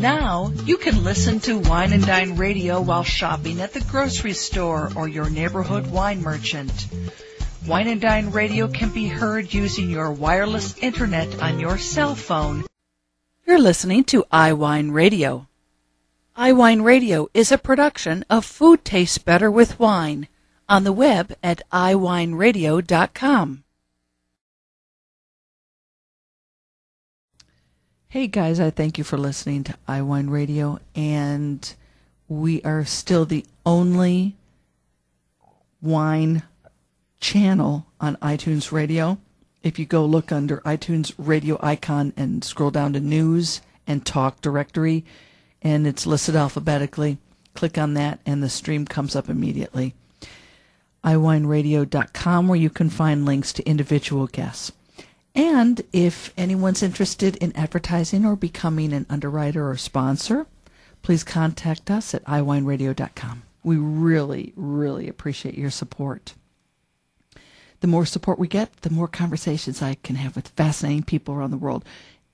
Now, you can listen to Wine and Dine Radio while shopping at the grocery store or your neighborhood wine merchant. Wine and Dine Radio can be heard using your wireless internet on your cell phone. You're listening to iWineRadio. iWineRadio is a production of Food Tastes Better with Wine on the web at iWineRadio.com. Hey guys, I thank you for listening to iWineRadio, and we are still the only wine channel on iTunes Radio. If you go look under iTunes Radio icon and scroll down to News and Talk Directory, and it's listed alphabetically, click on that and the stream comes up immediately. iWineRadio.com, where you can find links to individual guests. And if anyone's interested in advertising or becoming an underwriter or sponsor, please contact us at iWineRadio.com. We really, really appreciate your support. The more support we get, the more conversations I can have with fascinating people around the world,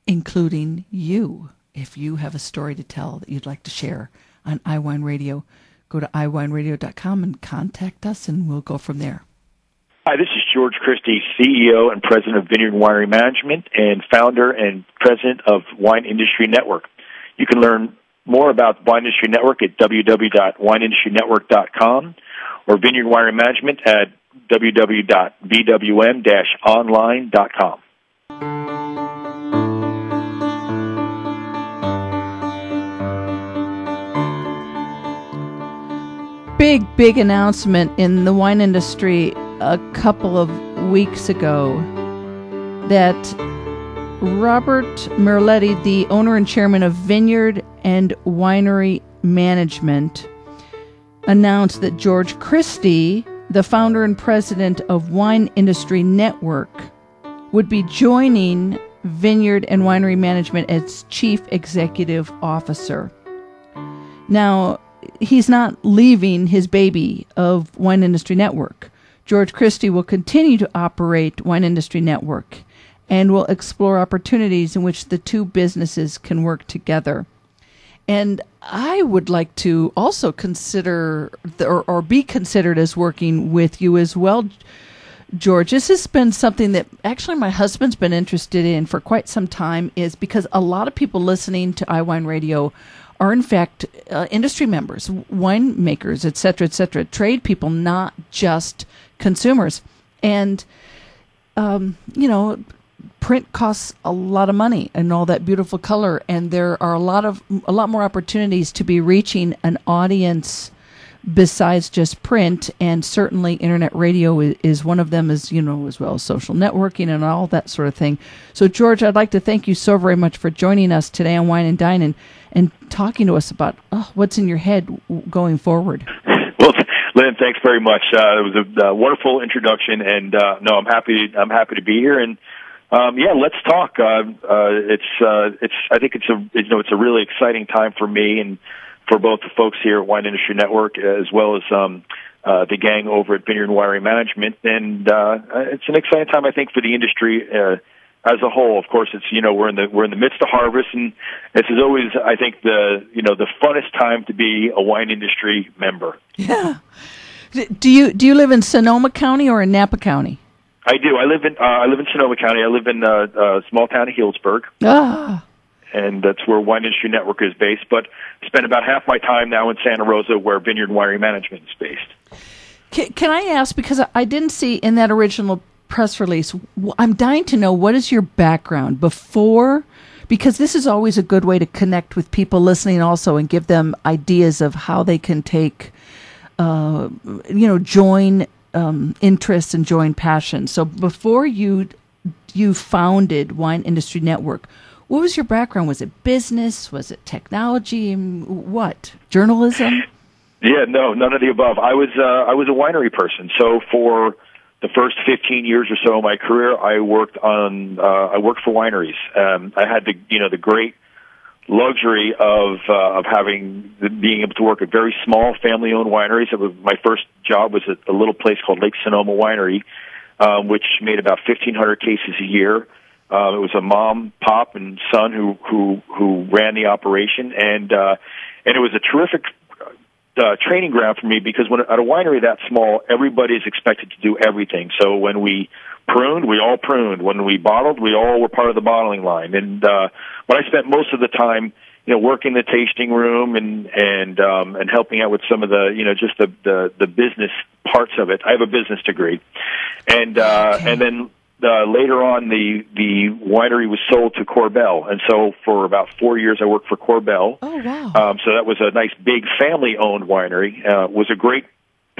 including you. If you have a story to tell that you'd like to share on iWine Radio, go to iWineRadio.com and contact us, and we'll go from there. Hi, this is George Christie, CEO and President of Vineyard Winery Management and founder and President of Wine Industry Network. You can learn more about Wine Industry Network at www.wineindustrynetwork.com or Vineyard Winery Management at www.V&WM-online.com. Big announcement in the wine industry a couple of weeks ago that Robert Merletti, the owner and chairman of Vineyard and Winery Management, announced that George Christie, the founder and president of Wine Industry Network, would be joining Vineyard and Winery Management as chief executive officer. Now, he's not leaving his baby of Wine Industry Network. George Christie will continue to operate Wine Industry Network and will explore opportunities in which the two businesses can work together. And I would like to also consider or be considered as working with you as well, George. This has been something that actually my husband's been interested in for quite some time, is because a lot of people listening to iWine Radio are in fact industry members, winemakers, et cetera, trade people, not just consumers. And, print costs a lot of money and all that beautiful color. And there are a lot more opportunities to be reaching an audience besides just print. And certainly internet radio is one of them, as well as social networking and all that sort of thing. So George, I'd like to thank you so very much for joining us today on Wine and Dine and talking to us about what's in your head going forward. Well, Lynn, thanks very much. It was a wonderful introduction, and no, I'm happy to be here. And let's talk. I think it's a really exciting time for me and for both the folks here at Wine Industry Network as well as the gang over at Vineyard Winery Management, and it's an exciting time, I think, for the industry as a whole. Of course, it's we're in the midst of harvest, and this is always, I think, the funnest time to be a wine industry member. Yeah. Do you live in Sonoma County or in Napa County? I do. I live in Sonoma County. I live in a small town of Healdsburg. And that's where Wine Industry Network is based. But I spend about half my time now in Santa Rosa, where Vineyard Winery Management is based. Can I ask, because I didn't see in that original press release, I'm dying to know, what is your background before? Because this is always a good way to connect with people listening also and give them ideas of how they can take, join interests and join passions. So before you founded Wine Industry Network, what was your background? Was it business? Was it technology? What? Journalism? Yeah, no, none of the above. I was a winery person. So for the first 15 years or so of my career, I worked for wineries. I had the great luxury of being able to work at very small family-owned wineries. My first job was at a little place called Lake Sonoma Winery, which made about 1,500 cases a year. It was a mom, pop, and son who ran the operation, and it was a terrific training ground for me, because when at a winery that small, everybody is expected to do everything. So when we pruned, we all pruned. When we bottled, we all were part of the bottling line. And but I spent most of the time, working the tasting room and helping out with some of the, just the business parts of it. I have a business degree, and then later on, the winery was sold to Korbel, and so for about 4 years, I worked for Korbel. Oh wow! So that was a nice, big, family-owned winery. Was a great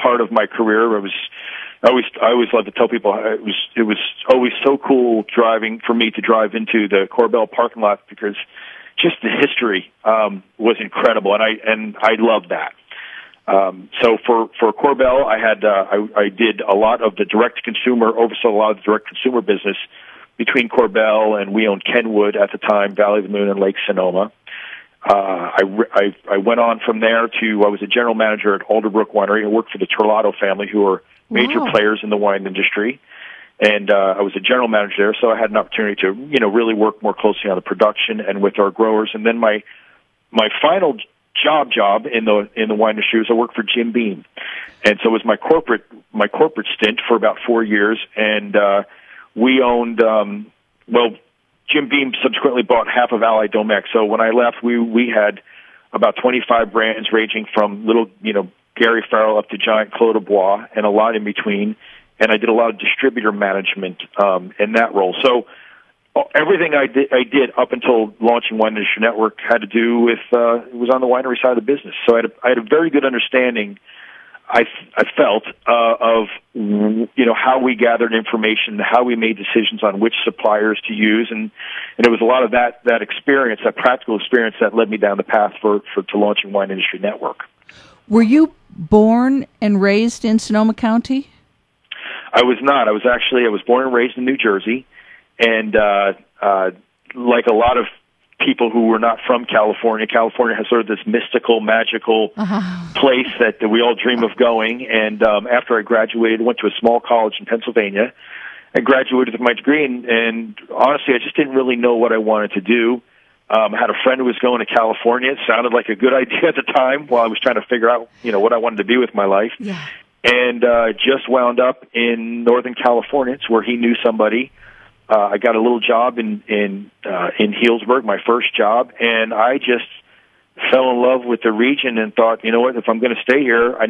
part of my career. I always love to tell people it was always so cool for me to drive into the Korbel parking lot, because just the history was incredible, and I loved that. So for Korbel, I did a lot of the oversaw a lot of the direct consumer business between Korbel, and we owned Kenwood at the time, Valley of the Moon, and Lake Sonoma. I went on from there I was a general manager at Alderbrook Winery. I worked for the Torlato family, who are major players in the wine industry. And I was a general manager there, so I had an opportunity to, really work more closely on the production and with our growers. And then my final job in the wine industry was I worked for Jim Beam, and so it was my corporate stint for about 4 years. And we owned Jim Beam subsequently bought half of Allied Domecq. So when I left, we had about 25 brands, ranging from little Gary Farrell up to giant Clos de Bois, and a lot in between. And I did a lot of distributor management in that role. So everything I did up until launching Wine Industry Network had to do with it was on the winery side of the business. So I had a very good understanding, I felt, of how we gathered information, how we made decisions on which suppliers to use, and it was a lot of that experience, that practical experience, that led me down the path to launching Wine Industry Network. Were you born and raised in Sonoma County? I was not. I was born and raised in New Jersey, and like a lot of people who were not from California, California has sort of this mystical, magical place that we all dream of going. And after I graduated, went to a small college in Pennsylvania. I graduated with my degree, and honestly, I just didn't really know what I wanted to do. I had a friend who was going to California. It sounded like a good idea at the time while I was trying to figure out, what I wanted to do with my life. Yeah. And just wound up in Northern California. It's where he knew somebody. I got a little job in Healdsburg, my first job, and I just fell in love with the region and thought, what, if I'm going to stay here, I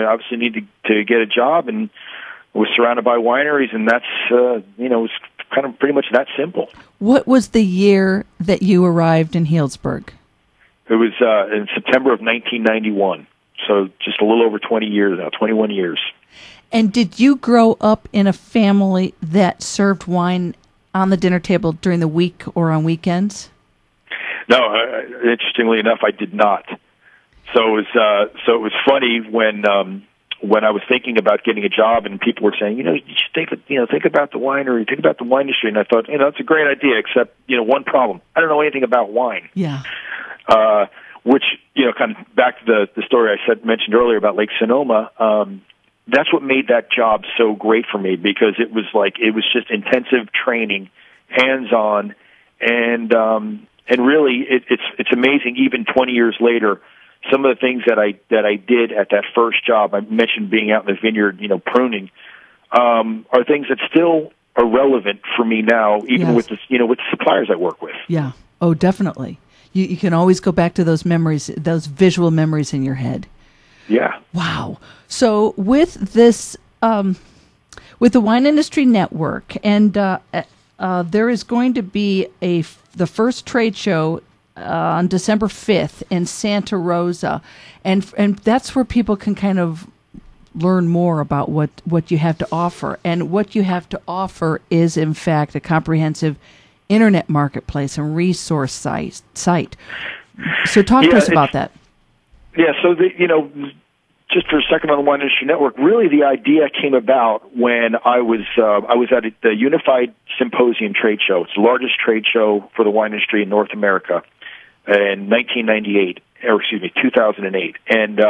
obviously need to get a job, and was surrounded by wineries, and that's it was kind of pretty much that simple. What was the year that you arrived in Healdsburg? It was in September of 1991. So just a little over 20 years now, 21 years. And did you grow up in a family that served wine on the dinner table during the week or on weekends? No, interestingly enough, I did not. So it was funny when I was thinking about getting a job, and people were saying, you should think about the winery, think about the wine industry. And I thought, that's a great idea, except one problem: I don't know anything about wine. Yeah. Which, kind of back to the story I mentioned earlier about Lake Sonoma, that's what made that job so great for me, because it was just intensive training, hands-on, and really it's amazing, even 20 years later, some of the things that I did at that first job. I mentioned being out in the vineyard, pruning, are things that still are relevant for me now, even with the suppliers I work with. Yeah. Oh, definitely. You can always go back to those memories, those visual memories in your head. Yeah. Wow. So with this, with the Wine Industry Network, and there is going to be the first trade show on December 5th in Santa Rosa, and that's where people can kind of learn more about what you have to offer. And what you have to offer is, in fact, a comprehensive internet marketplace and resource site. So talk to us about that. Yeah, so just for a second on the Wine Industry Network, really the idea came about when I was at the Unified Symposium trade show. It's the largest trade show for the wine industry in North America in 2008. And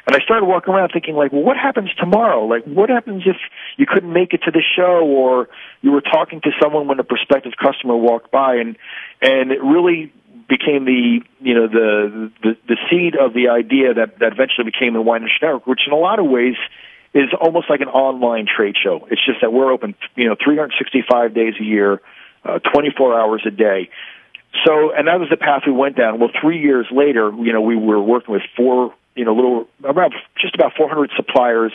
And I started walking around thinking, like, well, what happens tomorrow? Like, what happens if you couldn't make it to the show, or you were talking to someone when a prospective customer walked by? And it really became the seed of the idea that eventually became the Wine Industry Network, which in a lot of ways is almost like an online trade show. It's just that we're open, 365 days a year, 24 hours a day. So, and that was the path we went down. Well, 3 years later, we were working with just about 400 suppliers,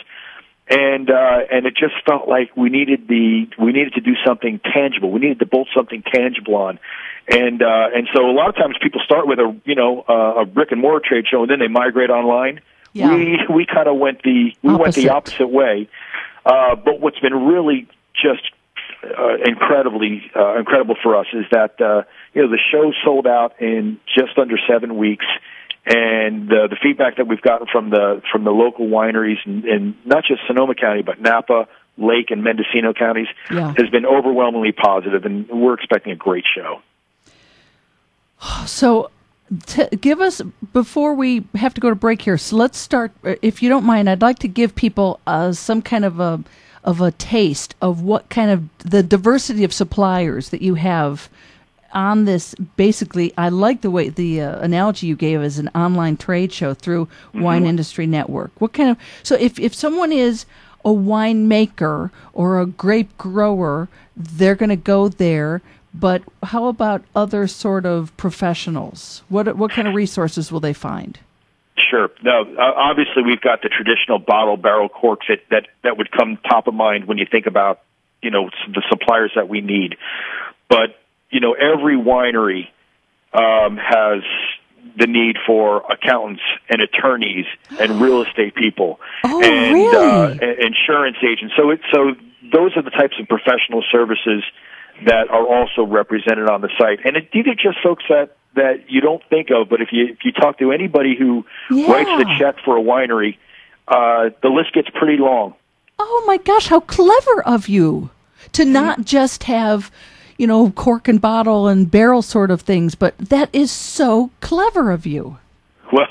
and it just felt like we needed to do something tangible. We needed to bolt something tangible on. And so a lot of times people start with a brick and mortar trade show, and then they migrate online. Yeah. We kind of went the opposite way. But what's been really just incredible for us is that the show sold out in just under 7 weeks, and the feedback that we've gotten from the local wineries in not just Sonoma County but Napa, Lake, and Mendocino counties has been overwhelmingly positive, and we're expecting a great show. So, give us, before we have to go to break here, so let's start, if you don't mind, I'd like to give people some kind of a taste of what kind of the diversity of suppliers that you have on this. Basically, I like the way the analogy you gave as an online trade show through Wine Industry Network. What kind of, so if someone is a winemaker or a grape grower, they're going to go there. But how about other sort of professionals? What kind of resources will they find? Sure. Now, obviously, we've got the traditional bottle, barrel, corks that would come top of mind when you think about the suppliers that we need. But every winery has the need for accountants and attorneys and real estate people and really? Insurance agents. So those are the types of professional services that are also represented on the site. And these are just folks that you don't think of, but if you talk to anybody who writes the check for a winery, the list gets pretty long. Oh my gosh, how clever of you to not just have, cork and bottle and barrel sort of things, but that is so clever of you. Well,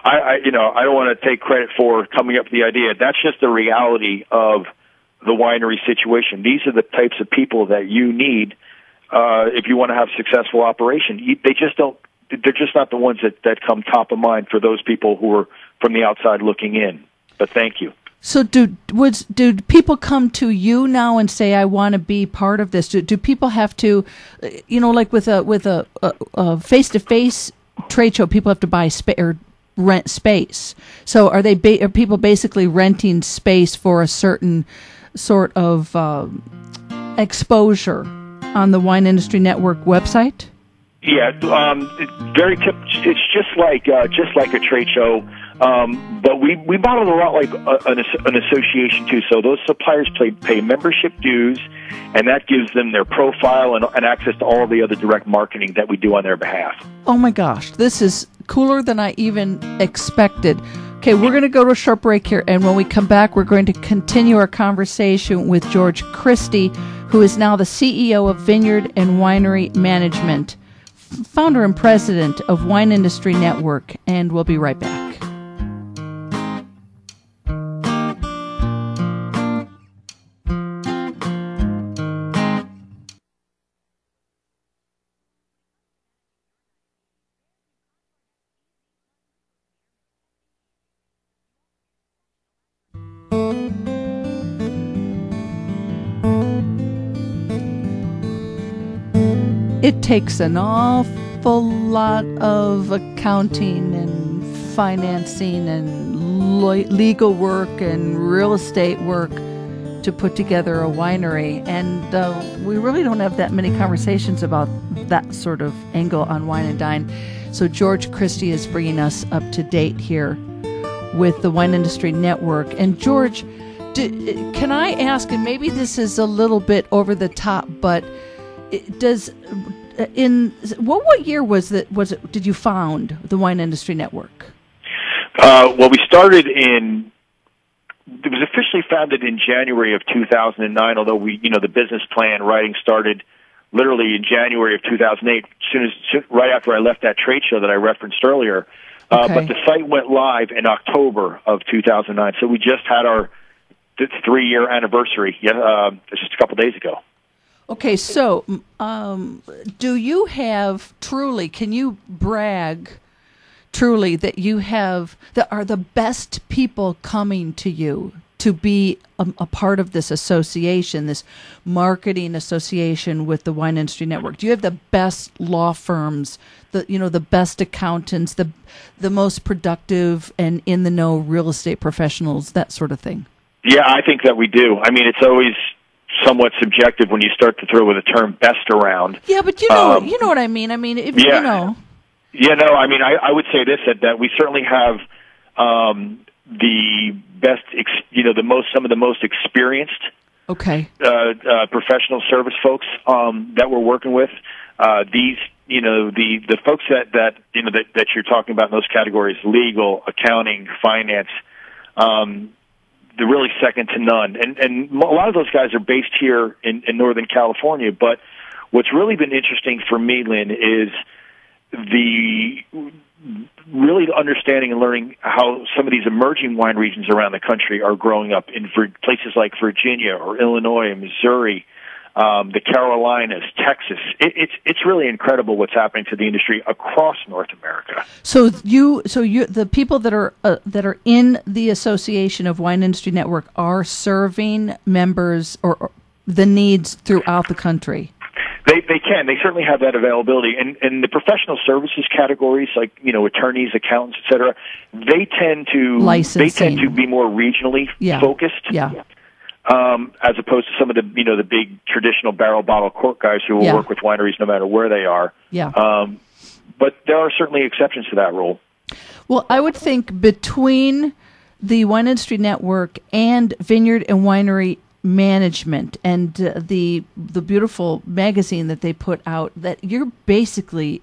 I don't want to take credit for coming up with the idea. That's just the reality of the winery situation. These are the types of people that you need if you want to have a successful operation. They're just not the ones that come top of mind for those people who are from the outside looking in. But thank you. So do people come to you now and say, I want to be part of this? Do people have to, like with a face-to-face trade show, people have to buy or rent space. So are people basically renting space for a certain sort of exposure on the Wine Industry Network website? Yeah, it's just like a trade show, but we model it a lot like an association too. So those suppliers pay membership dues, and that gives them their profile and access to all the other direct marketing that we do on their behalf. Oh my gosh, this is cooler than I even expected. Okay, we're going to go to a short break here, and when we come back, we're going to continue our conversation with George Christie, who is now the CEO of Vineyard and Winery Management, founder and president of Wine Industry Network, and we'll be right back. It takes an awful lot of accounting and financing and legal work and real estate work to put together a winery. And we really don't have that many conversations about that sort of angle on Wine and Dine. So George Christie is bringing us up to date here with the Wine Industry Network. And George, can I ask, and maybe this is a little bit over the top, but what year was it? Did you found the Wine Industry Network? Well, we started it was officially founded in January of 2009, although the business plan writing started literally in January of 2008, right after I left that trade show that I referenced earlier. But the site went live in October of 2009, so we just had our 3-year anniversary just a couple days ago. Okay, so do you have truly, can you brag truly that you have, that are the best people coming to you to be a part of this association, this marketing association with the Wine Industry Network? Do you have the best law firms, the best accountants, the most productive and in the know real estate professionals, that sort of thing? Yeah, I think that we do. I mean, it's always somewhat subjective when you start to throw the term best around. Yeah, but you know what I mean. I mean, if you know. Yeah, no, I mean, I would say this, that we certainly have the best, some of the most experienced professional service folks that we're working with. These, the folks that you're talking about in those categories, legal, accounting, finance, they're really second to none. And a lot of those guys are based here in Northern California. But what's really been interesting for me, Lynn, is the really understanding and learning how some of these emerging wine regions around the country are growing up in places like Virginia or Illinois and Missouri, the Carolinas, Texas. It's really incredible what's happening to the industry across North America. So the people that are in the Association of Wine Industry Network are serving members or the needs throughout the country. They can. They certainly have that availability. And the professional services categories, like, attorneys, accountants, et cetera, they tend to be more regionally focused. Yeah. As opposed to some of the, the big traditional barrel bottle cork guys who will work with wineries no matter where they are. Yeah. But there are certainly exceptions to that rule. Well, I would think between the Wine Industry Network and Vineyard and Winery Management and the beautiful magazine that they put out, that you're basically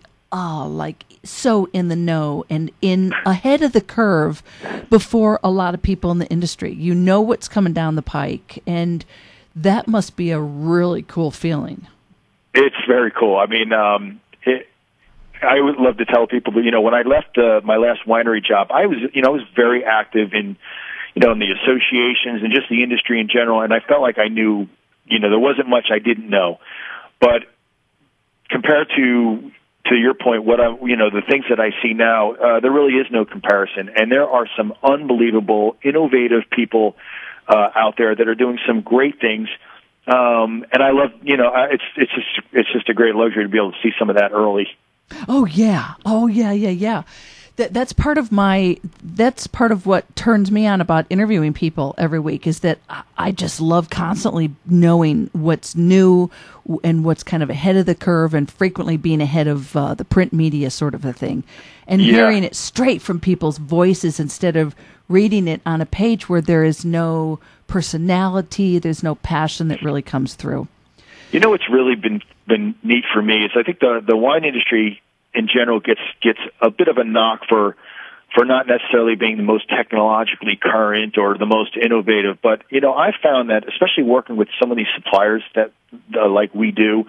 so in the know and in ahead of the curve before a lot of people in the industry. You know what's coming down the pike, and that must be a really cool feeling. It's very cool. I mean, I would love to tell people, but when I left my last winery job, I was very active in in the associations and just the industry in general, and I felt like I knew, there wasn't much I didn't know. But compared to your point, the things that I see now, there really is no comparison, and there are some unbelievable, innovative people out there that are doing some great things. And I love, it's just a great luxury to be able to see some of that early. Oh yeah. That's part of what turns me on about interviewing people every week, is that I just love constantly knowing what's new and what's kind of ahead of the curve, and frequently being ahead of the print media sort of a thing, and hearing it straight from people's voices instead of reading it on a page where there is no personality, there's no passion that really comes through. What's really been neat for me is I think the wine industry in general gets a bit of a knock for not necessarily being the most technologically current or the most innovative. But, I found that, especially working with some of these suppliers that like we do,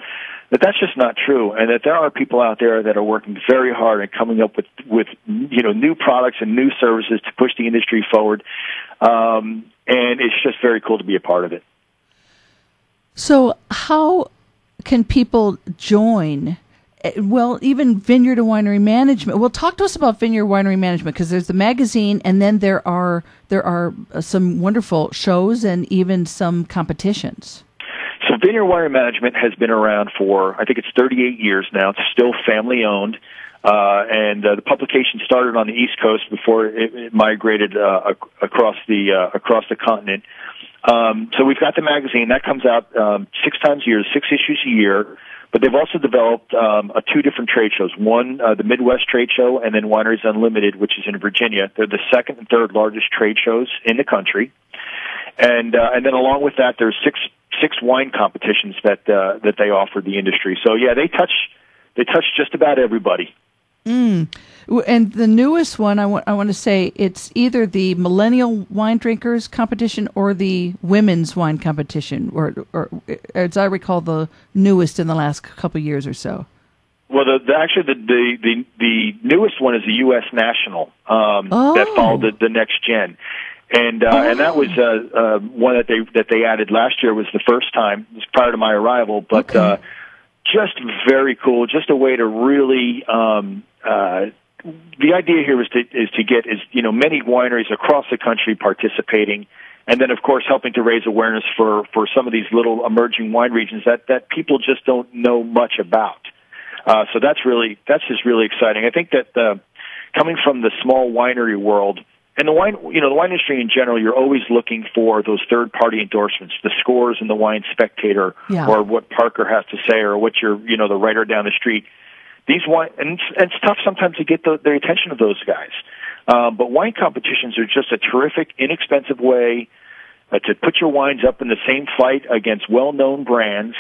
that's just not true, and that there are people out there that are working very hard and coming up with new products and new services to push the industry forward. And it's just very cool to be a part of it. So how can people join? Well, even Vineyard and Winery Management. Well, talk to us about Vineyard Winery Management, because there's the magazine, and then there are some wonderful shows and even some competitions. So Vineyard Winery Management has been around for, I think it's 38 years now. It's still family owned, and the publication started on the East Coast before it migrated across the continent. So we've got the magazine that comes out 6 times a year, 6 issues a year. But they've also developed 2 different trade shows. One, the Midwest Trade Show, and then Wineries Unlimited, which is in Virginia. They're the second and third largest trade shows in the country. And then along with that, there's six wine competitions that they offer the industry. So yeah, they touch just about everybody. And the newest one, I want to say, it's either the Millennial Wine Drinkers competition or the Women's Wine competition, or as I recall, the newest in the last couple of years or so. Well, the newest one is the U.S. National that followed the next gen, and that was one that they added last year. Was the first time. It was prior to my arrival, but just very cool. Just a way to really. The idea here is to get many wineries across the country participating, and then of course helping to raise awareness for some of these little emerging wine regions that people just don't know much about. So that's just really exciting. I think that coming from the small winery world and the wine industry in general, you're always looking for those third-party endorsements, the scores in the Wine Spectator, or what Parker has to say, or what the writer down the street. And it's tough sometimes to get the attention of those guys. But wine competitions are just a terrific, inexpensive way to put your wines up in the same fight against well-known brands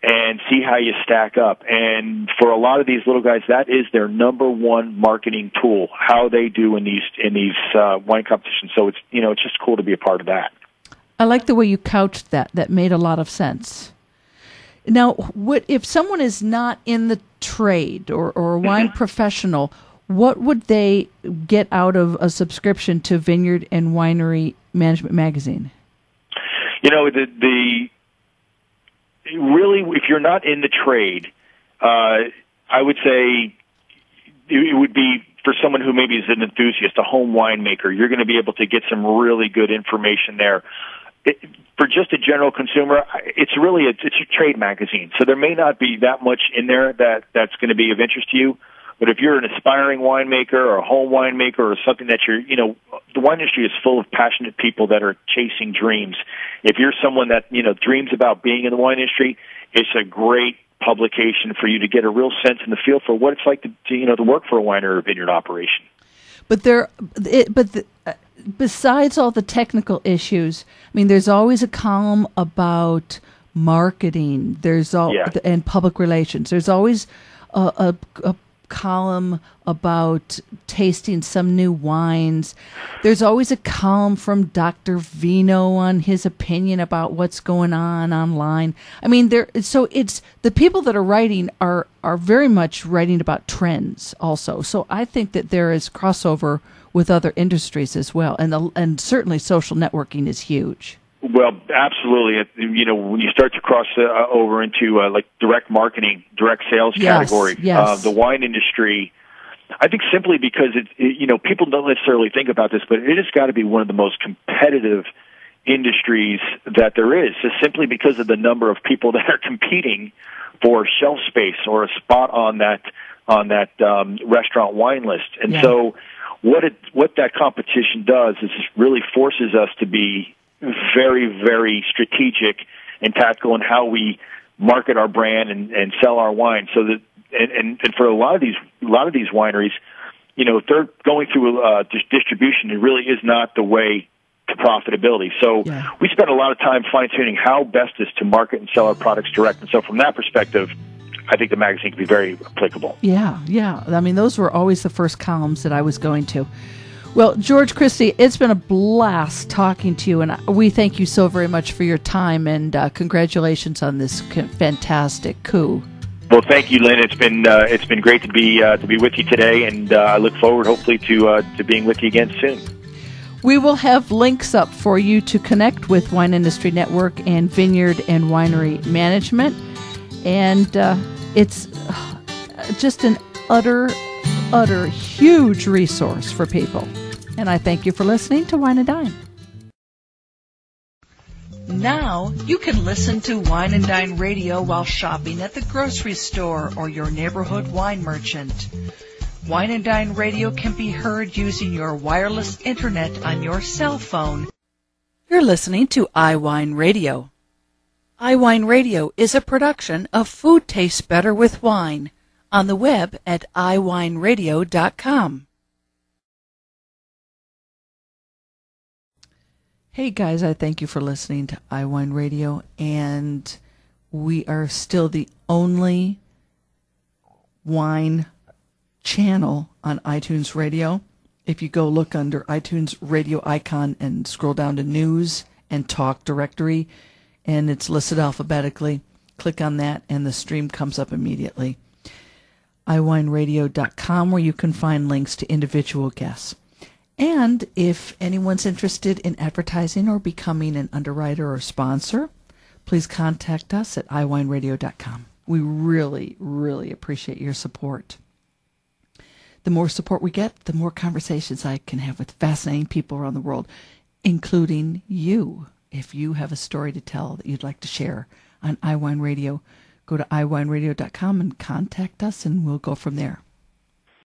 and see how you stack up. And for a lot of these little guys, that is their number one marketing tool, how they do in these wine competitions. So it's just cool to be a part of that. I like the way you couched that. That made a lot of sense. Now, what if someone is not in the trade or a wine professional, what would they get out of a subscription to Vineyard and Winery Management magazine? Really, if you're not in the trade, I would say it would be for someone who maybe is an enthusiast, a home winemaker. You're going to be able to get some really good information there. For just a general consumer, it's a trade magazine, so there may not be that much in there that's going to be of interest to you. But if you're an aspiring winemaker or a home winemaker or something that the wine industry is full of passionate people that are chasing dreams. If you're someone that, dreams about being in the wine industry, it's a great publication for you to get a real sense and the feel for what it's like to work for a winery or a vineyard operation. Besides all the technical issues, there's always a column about marketing. And public relations. There's always a column about tasting some new wines. There's always a column from Dr. Vino on his opinion about what's going on online. So it's the people that are writing are very much writing about trends also. So I think that there is crossover with other industries as well, and certainly social networking is huge. Well, absolutely. When you start to cross over into like direct marketing, direct sales category, the wine industry, I think simply because people don't necessarily think about this, but it has got to be one of the most competitive industries that there is, just simply because of the number of people that are competing for shelf space or a spot on that restaurant wine list. And so what that competition does is it really forces us to be very, very strategic and tactical in how we market our brand and sell our wine. So that and for a lot of these wineries, if they're going through distribution, it really is not the way to profitability. So we spend a lot of time fine tuning how best is to market and sell our products direct. And so from that perspective, I think the magazine can be very applicable. Yeah. Those were always the first columns that I was going to. Well, George Christie, it's been a blast talking to you, and we thank you so very much for your time, and congratulations on this fantastic coup. Well, thank you, Lynn. It's been great to be with you today, and I look forward, hopefully, to being with you again soon. We will have links up for you to connect with Wine Industry Network and Vineyard and Winery Management, and it's just an utter huge resource for people. And I thank you for listening to Wine and Dine. Now you can listen to Wine and Dine Radio while shopping at the grocery store or your neighborhood wine merchant. Wine and Dine Radio can be heard using your wireless internet on your cell phone. You're listening to iWineRadio. iWineRadio is a production of Food Tastes Better with Wine, on the web at iWineRadio.com. Hey guys, I thank you for listening to iWineRadio, and we are still the only wine channel on iTunes Radio. If you go look under iTunes radio icon and scroll down to News and Talk Directory, and it's listed alphabetically, click on that and the stream comes up immediately. iWineRadio.com, where you can find links to individual guests. And if anyone's interested in advertising or becoming an underwriter or sponsor, please contact us at iWineRadio.com. We really, really appreciate your support. The more support we get, the more conversations I can have with fascinating people around the world, including you. If you have a story to tell that you'd like to share on iWine Radio, go to iWineRadio.com and contact us, and we'll go from there.